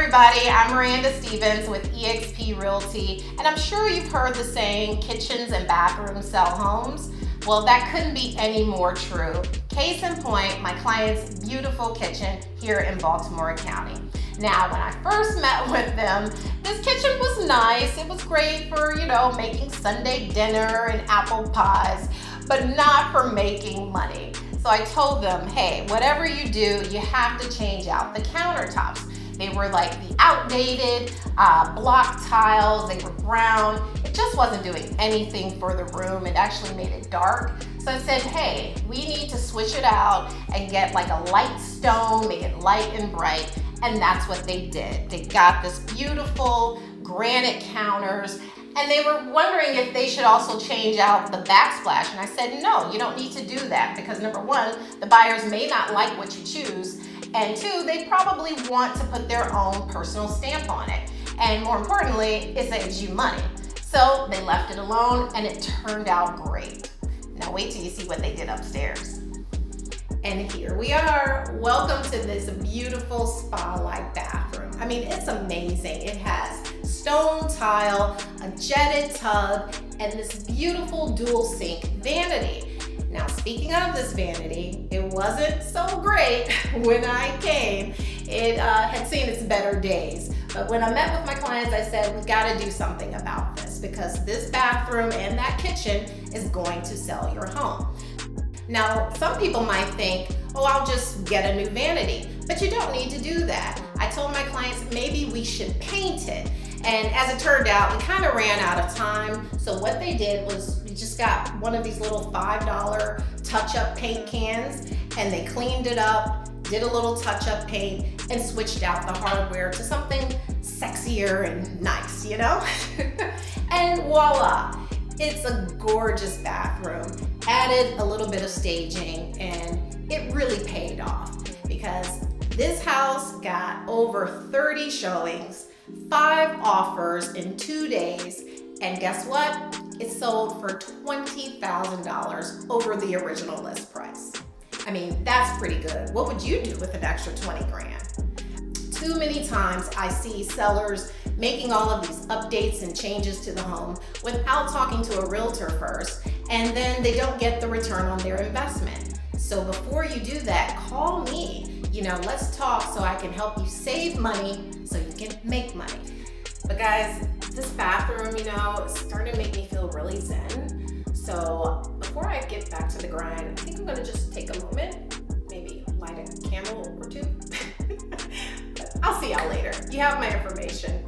everybody, I'm Myranda Stephens with eXp Realty, and I'm sure you've heard the saying, kitchens and bathrooms sell homes. Well, that couldn't be any more true. Case in point, my client's beautiful kitchen here in Baltimore County. Now, when I first met with them, this kitchen was nice. It was great for, making Sunday dinner and apple pies, but not for making money. So I told them, hey, whatever you do, you have to change out the countertops. They were like the outdated block tiles. They were brown. It just wasn't doing anything for the room. It actually made it dark. So I said, hey, we need to switch it out and get like a light stone, make it light and bright. And that's what they did. They got this beautiful granite counters, and they were wondering if they should also change out the backsplash. And I said, no, you don't need to do that, because number one, the buyers may not like what you choose. And two, they probably want to put their own personal stamp on it. And more importantly, it saves you money. So they left it alone, and it turned out great. Now wait till you see what they did upstairs. And here we are. Welcome to this beautiful spa-like bathroom. I mean, it's amazing. It has stone tile, a jetted tub, and this beautiful dual sink vanity. Now, speaking of this vanity, it wasn't so great when I came. It had seen its better days. But when I met with my clients, I said, we've got to do something about this, because this bathroom and that kitchen is going to sell your home. Now, some people might think, oh, I'll just get a new vanity, but you don't need to do that. I told my clients maybe we should paint it. And as it turned out, we kind of ran out of time. So what they did was we just got one of these little $5 touch-up paint cans, and they cleaned it up, did a little touch-up paint, and switched out the hardware to something sexier and nice, And voila, it's a gorgeous bathroom. Added a little bit of staging, and it really paid off, because this house got over 30 showings, 5 offers in 2 days, and guess what? It sold for $20,000 over the original list price. I mean, that's pretty good. What would you do with an extra 20 grand? Too many times I see sellers making all of these updates and changes to the home without talking to a realtor first, and then they don't get the return on their investment. So before you do that, call me. Let's talk so I can help you save money so you can make money. But guys, this bathroom, it's starting to make me feel really zen. So before I get back to the grind, I think I'm gonna just take a moment, maybe light a candle or two. But I'll see y'all later. You have my information.